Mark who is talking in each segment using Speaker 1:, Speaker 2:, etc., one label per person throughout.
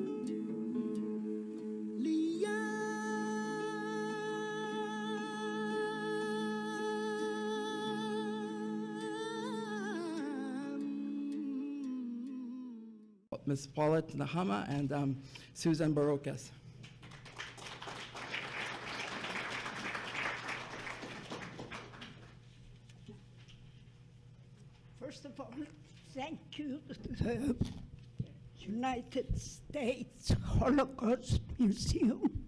Speaker 1: Ms. Paulette Nehama and Susan Barocas.
Speaker 2: First of all, thank you to the United States Holocaust Museum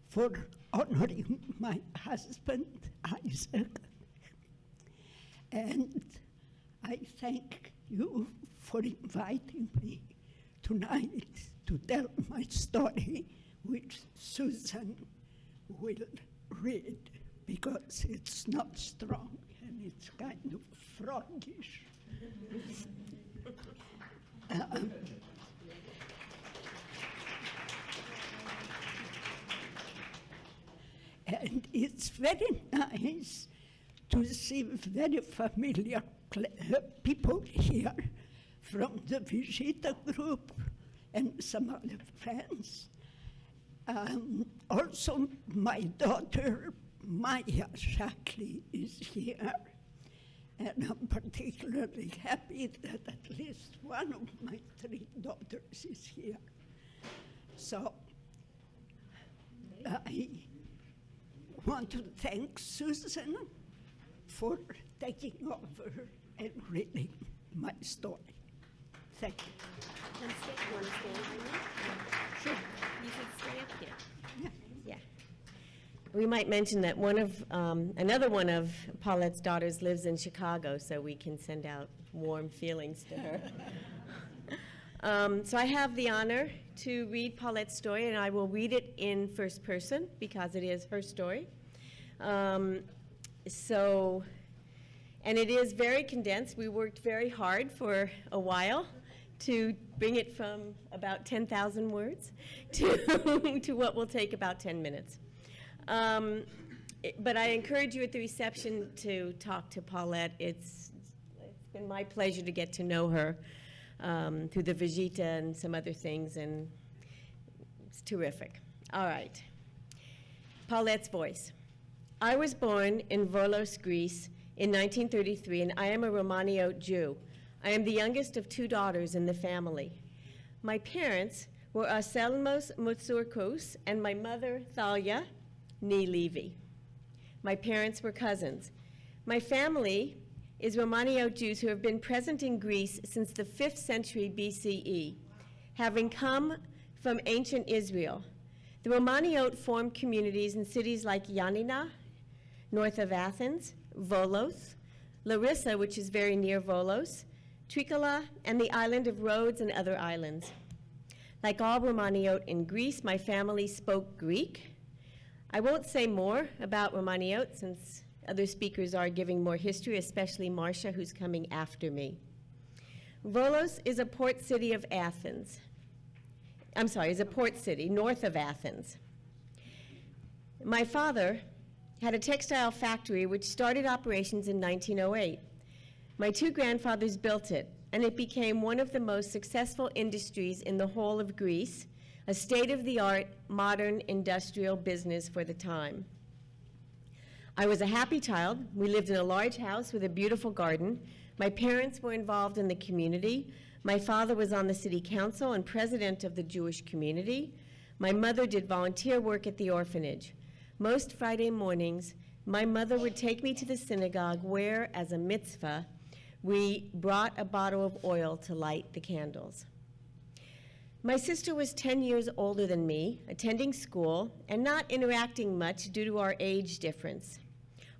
Speaker 2: for honoring my husband, Isaac. And I thank you for inviting me tonight to tell my story, which Susan will read because it's not strong and it's kind of froggish. And it's very nice to see very familiar people here from the Visita group and some other friends. Also, my daughter, Maya Shackley, is here. And I'm particularly happy that at least one of my 3 daughters is here. So I want to thank Susan for taking over and reading my story. Thank you.
Speaker 3: You want to stand by me?
Speaker 2: Sure.
Speaker 3: You should stay up here.
Speaker 2: Yeah.
Speaker 3: Yeah. We might mention that another one of Paulette's daughters lives in Chicago, so we can send out warm feelings to her. So I have the honor to read Paulette's story, and I will read it in first person because it is her story. And it is very condensed. We worked very hard for a while to bring it from about 10,000 words to what will take about 10 minutes. But I encourage you at the reception to talk to Paulette. It's been my pleasure to get to know her through the Visita and some other things, and it's terrific. All right. Paulette's voice. I was born in Volos, Greece in 1933, and I am a Romaniote Jew. I am the youngest of 2 daughters in the family. My parents were Anselmos Moutsourkos and my mother, Thalia, nee Levi. My parents were cousins. My family is Romaniote Jews who have been present in Greece since the 5th century BCE, having come from ancient Israel. The Romaniote formed communities in cities like Janina, north of Athens, Volos, Larissa, which is very near Volos, Trikala, and the island of Rhodes and other islands. Like all Romaniote in Greece, my family spoke Greek. I won't say more about Romaniote since other speakers are giving more history, especially Marcia, who's coming after me. Volos is a port city of Athens. I'm sorry, is a port city north of Athens. My father had a textile factory which started operations in 1908. My 2 grandfathers built it, and it became one of the most successful industries in the whole of Greece, a state-of-the-art modern industrial business for the time. I was a happy child. We lived in a large house with a beautiful garden. My parents were involved in the community. My father was on the city council and president of the Jewish community. My mother did volunteer work at the orphanage. Most Friday mornings, my mother would take me to the synagogue where, as a mitzvah, we brought a bottle of oil to light the candles. My sister was 10 years older than me, attending school, and not interacting much due to our age difference.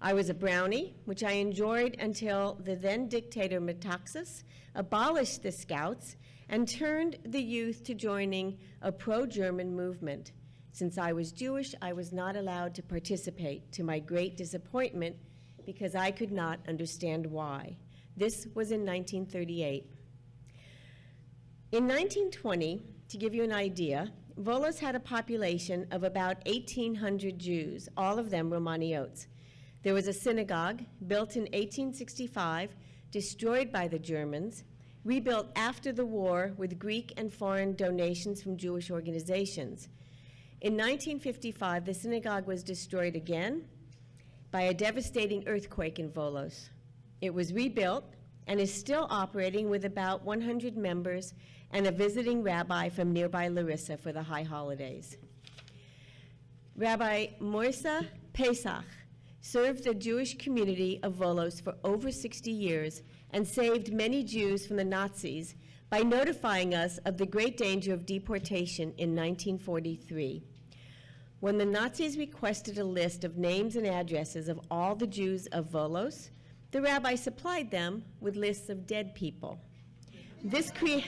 Speaker 3: I was a brownie, which I enjoyed until the then dictator Metaxas abolished the Scouts and turned the youth to joining a pro-German movement. Since I was Jewish, I was not allowed to participate, to my great disappointment, because I could not understand why. This was in 1938. In 1920, to give you an idea, Volos had a population of about 1,800 Jews, all of them Romaniotes. There was a synagogue built in 1865, destroyed by the Germans, rebuilt after the war with Greek and foreign donations from Jewish organizations. In 1955, the synagogue was destroyed again by a devastating earthquake in Volos. It was rebuilt and is still operating with about 100 members and a visiting rabbi from nearby Larissa for the high holidays. Rabbi Moisa Pesach served the Jewish community of Volos for over 60 years and saved many Jews from the Nazis by notifying us of the great danger of deportation in 1943. When the Nazis requested a list of names and addresses of all the Jews of Volos, the rabbi supplied them with lists of dead people. This created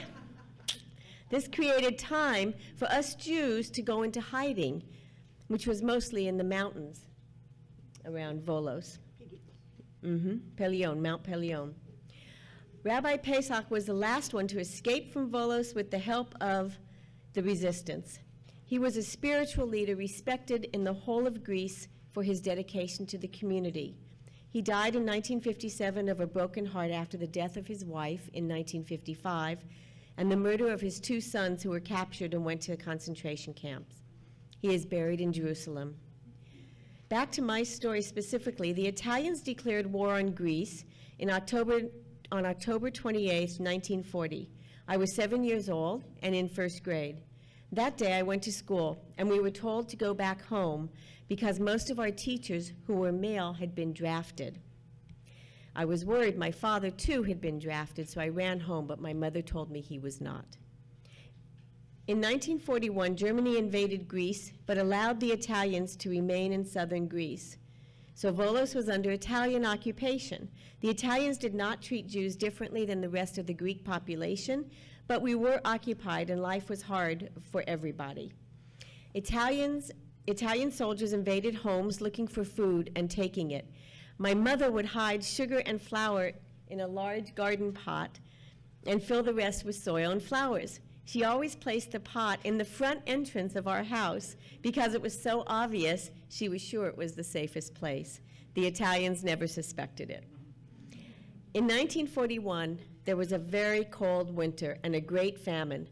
Speaker 3: time for us Jews to go into hiding, which was mostly in the mountains around Volos. Pelion, Mount Pelion. Rabbi Pesach was the last one to escape from Volos with the help of the resistance. He was a spiritual leader respected in the whole of Greece for his dedication to the community. He died in 1957 of a broken heart after the death of his wife in 1955 and the murder of his 2 sons who were captured and went to concentration camps. He is buried in Jerusalem. Back to my story specifically, the Italians declared war on Greece on October 28, 1940. I was 7 years old and in first grade. That day I went to school and we were told to go back home because most of our teachers who were male had been drafted. I was worried my father too had been drafted, so I ran home, but my mother told me he was not. In 1941, Germany invaded Greece, but allowed the Italians to remain in southern Greece. So Volos was under Italian occupation. The Italians did not treat Jews differently than the rest of the Greek population, but we were occupied and life was hard for everybody. Italian soldiers invaded homes looking for food and taking it. My mother would hide sugar and flour in a large garden pot and fill the rest with soil and flowers. She always placed the pot in the front entrance of our house because it was so obvious she was sure it was the safest place. The Italians never suspected it. In 1941, there was a very cold winter and a great famine.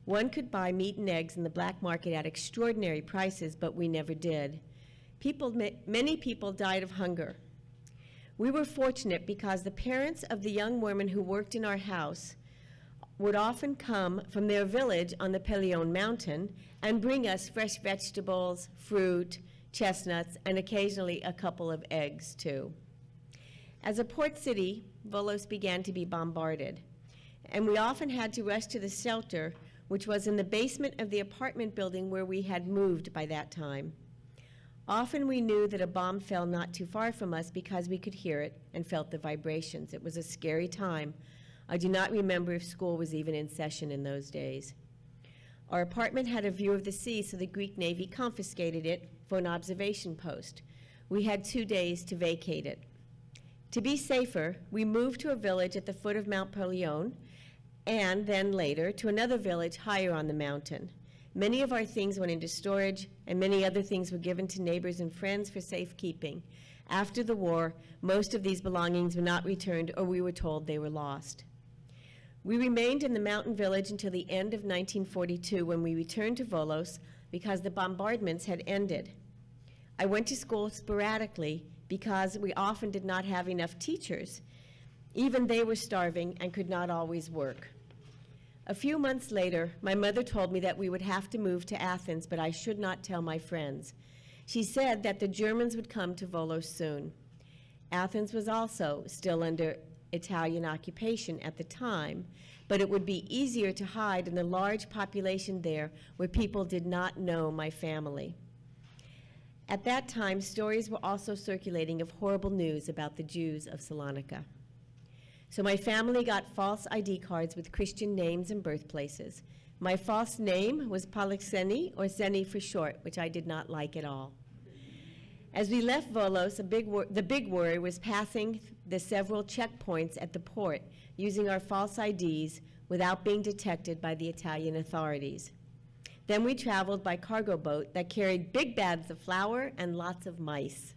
Speaker 3: One could buy meat and eggs in the black market at extraordinary prices, but we never did. Many people died of hunger. We were fortunate because the parents of the young women who worked in our house would often come from their village on the Pelion mountain and bring us fresh vegetables, fruit, chestnuts, and occasionally a couple of eggs too. As a port city, Volos began to be bombarded, and we often had to rush to the shelter, which was in the basement of the apartment building where we had moved by that time. Often we knew that a bomb fell not too far from us because we could hear it and felt the vibrations. It was a scary time. I do not remember if school was even in session in those days. Our apartment had a view of the sea, so the Greek Navy confiscated it for an observation post. We had 2 days to vacate it. To be safer, we moved to a village at the foot of Mount Pelion, and then later to another village higher on the mountain. Many of our things went into storage, and many other things were given to neighbors and friends for safekeeping. After the war, most of these belongings were not returned, or we were told they were lost. We remained in the mountain village until the end of 1942 when we returned to Volos because the bombardments had ended. I went to school sporadically because we often did not have enough teachers. Even they were starving and could not always work. A few months later, my mother told me that we would have to move to Athens, but I should not tell my friends. She said that the Germans would come to Volos soon. Athens was also still under Italian occupation at the time, but it would be easier to hide in the large population there where people did not know my family. At that time, stories were also circulating of horrible news about the Jews of Salonika. So my family got false ID cards with Christian names and birthplaces. My false name was Polixeni, or Zeni for short, which I did not like at all. As we left Volos, the big worry was passing the several checkpoints at the port using our false IDs without being detected by the Italian authorities. Then we traveled by cargo boat that carried big bags of flour and lots of mice.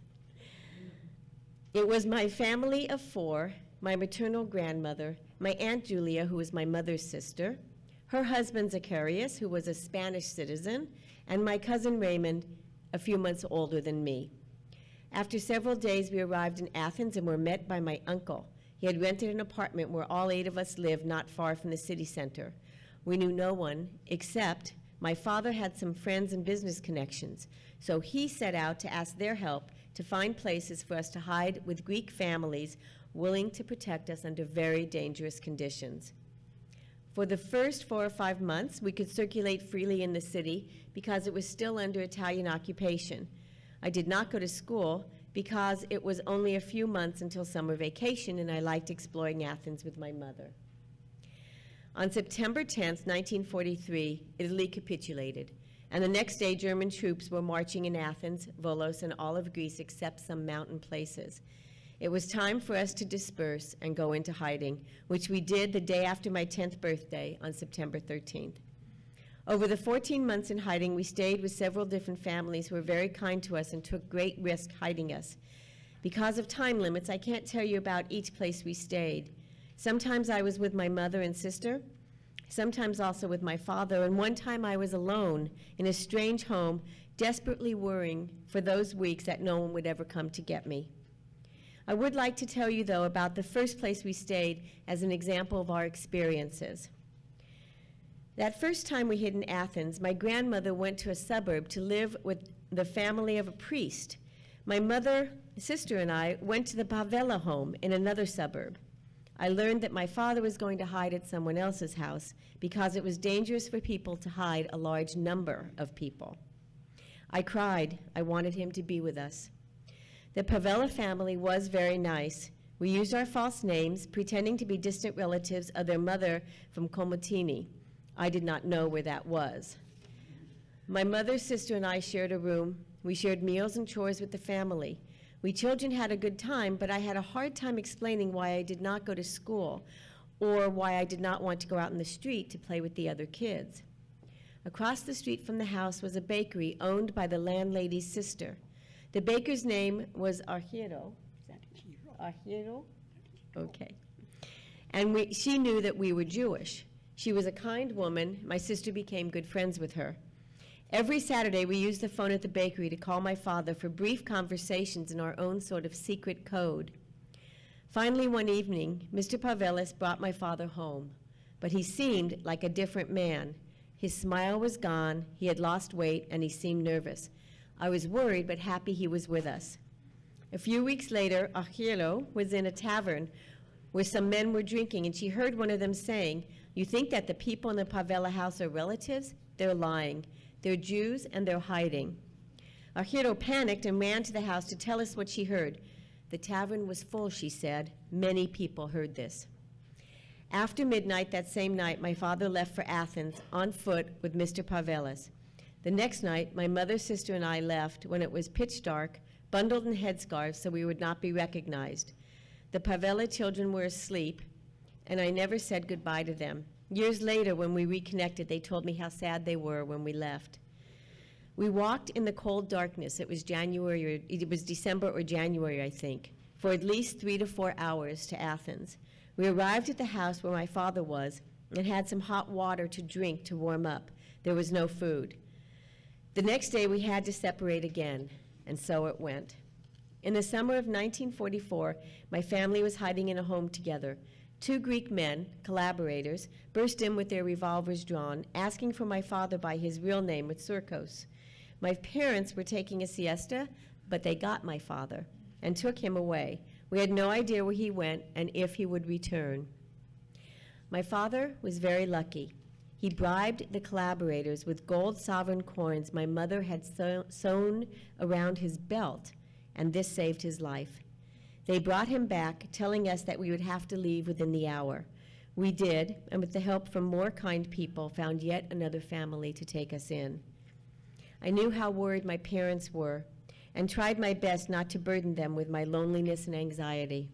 Speaker 3: It was my family of 4, my maternal grandmother, my Aunt Julia, who was my mother's sister, her husband Zacharias, who was a Spanish citizen, and my cousin Raymond, a few months older than me. After several days, we arrived in Athens and were met by my uncle. He had rented an apartment where all 8 of us lived not far from the city center. We knew no one, except my father had some friends and business connections, so he set out to ask their help to find places for us to hide with Greek families willing to protect us under very dangerous conditions. For the first 4 or 5 months, we could circulate freely in the city because it was still under Italian occupation. I did not go to school because it was only a few months until summer vacation, and I liked exploring Athens with my mother. On September 10th, 1943, Italy capitulated, and the next day German troops were marching in Athens, Volos, and all of Greece except some mountain places. It was time for us to disperse and go into hiding, which we did the day after my 10th birthday on September 13th. Over the 14 months in hiding, we stayed with several different families who were very kind to us and took great risk hiding us. Because of time limits, I can't tell you about each place we stayed. Sometimes I was with my mother and sister, sometimes also with my father, and one time I was alone in a strange home, desperately worrying for those weeks that no one would ever come to get me. I would like to tell you, though, about the first place we stayed as an example of our experiences. That first time we hid in Athens, my grandmother went to a suburb to live with the family of a priest. My mother, sister, and I went to the Pavella home in another suburb. I learned that my father was going to hide at someone else's house because it was dangerous for people to hide a large number of people. I cried. I wanted him to be with us. The Pavella family was very nice. We used our false names, pretending to be distant relatives of their mother from Komotini. I did not know where that was. My mother's sister and I shared a room. We shared meals and chores with the family. We children had a good time, but I had a hard time explaining why I did not go to school or why I did not want to go out in the street to play with the other kids. Across the street from the house was a bakery owned by the landlady's sister. The baker's name was Argiro. Is that Argiro? Okay. And she knew that we were Jewish. She was a kind woman. My sister became good friends with her. Every Saturday, we used the phone at the bakery to call my father for brief conversations in our own sort of secret code. Finally, one evening, Mr. Pavelis brought my father home, but he seemed like a different man. His smile was gone, he had lost weight, and he seemed nervous. I was worried, but happy he was with us. A few weeks later, Achilo was in a tavern where some men were drinking, and she heard one of them saying, "You think that the people in the Pavella house are relatives? They're lying. They're Jews, and they're hiding." Achiro panicked and ran to the house to tell us what she heard. The tavern was full, she said. Many people heard this. After midnight that same night, my father left for Athens on foot with Mr. Pavelis. The next night, my mother, sister, and I left when it was pitch dark, bundled in headscarves so we would not be recognized. The Pavella children were asleep, and I never said goodbye to them. Years later, when we reconnected, they told me how sad they were when we left. We walked in the cold darkness. It was December or January, I think, for at least 3 to 4 hours to Athens. We arrived at the house where my father was and had some hot water to drink to warm up. There was no food. The next day, we had to separate again, and so it went. In the summer of 1944, my family was hiding in a home together. 2 Greek men, collaborators, burst in with their revolvers drawn, asking for my father by his real name, Mitsurkos. My parents were taking a siesta, but they got my father and took him away. We had no idea where he went and if he would return. My father was very lucky. He bribed the collaborators with gold sovereign coins my mother had sewn around his belt, and this saved his life. They brought him back, telling us that we would have to leave within the hour. We did, and with the help from more kind people, found yet another family to take us in. I knew how worried my parents were, and tried my best not to burden them with my loneliness and anxiety.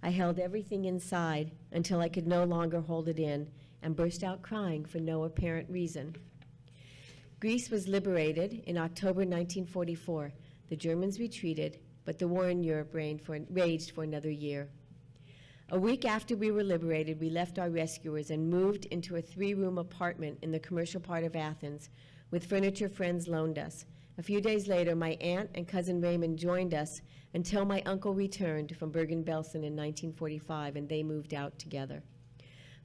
Speaker 3: I held everything inside until I could no longer hold it in, and burst out crying for no apparent reason. Greece was liberated in October 1944. The Germans retreated, but the war in Europe raged for another year. A week after we were liberated, we left our rescuers and moved into a 3-room apartment in the commercial part of Athens with furniture friends loaned us. A few days later, my aunt and cousin Raymond joined us until my uncle returned from Bergen-Belsen in 1945, and they moved out together.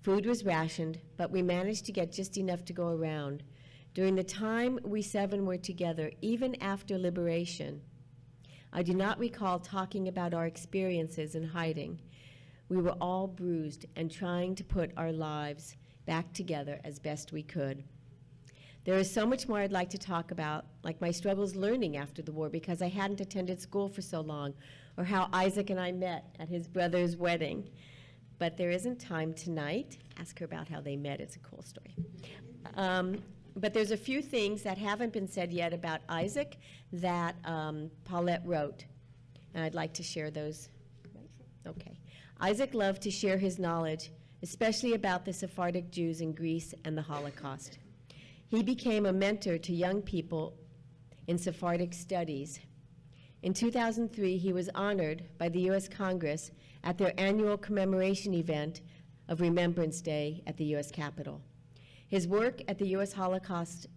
Speaker 3: Food was rationed, but we managed to get just enough to go around. During the time we 7 were together, even after liberation, I do not recall talking about our experiences in hiding. We were all bruised and trying to put our lives back together as best we could. There is so much more I'd like to talk about, like my struggles learning after the war because I hadn't attended school for so long, or how Isaac and I met at his brother's wedding. But there isn't time tonight. Ask her about how they met. It's a cool story. But there's a few things that haven't been said yet about Isaac that Paulette wrote, and I'd like to share those. Okay. Isaac loved to share his knowledge, especially about the Sephardic Jews in Greece and the Holocaust. He became a mentor to young people in Sephardic studies. In 2003, he was honored by the U.S. Congress at their annual commemoration event of Remembrance Day at the U.S. Capitol. His work at the U.S. Holocaust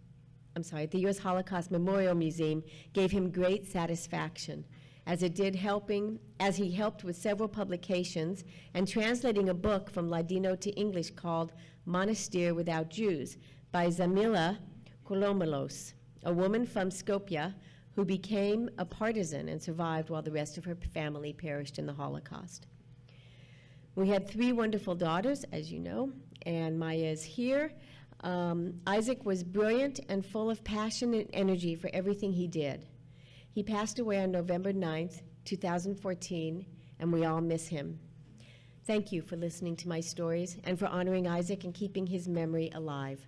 Speaker 3: Memorial Museum gave him great satisfaction, as he helped with several publications and translating a book from Ladino to English called Monastir Without Jews by Zamila Kolomelos, a woman from Skopje who became a partisan and survived while the rest of her family perished in the Holocaust. We had 3 wonderful daughters, as you know, and Maya is here. Isaac was brilliant and full of passion and energy for everything he did. He passed away on November 9th, 2014, and we all miss him. Thank you for listening to my stories and for honoring Isaac and keeping his memory alive.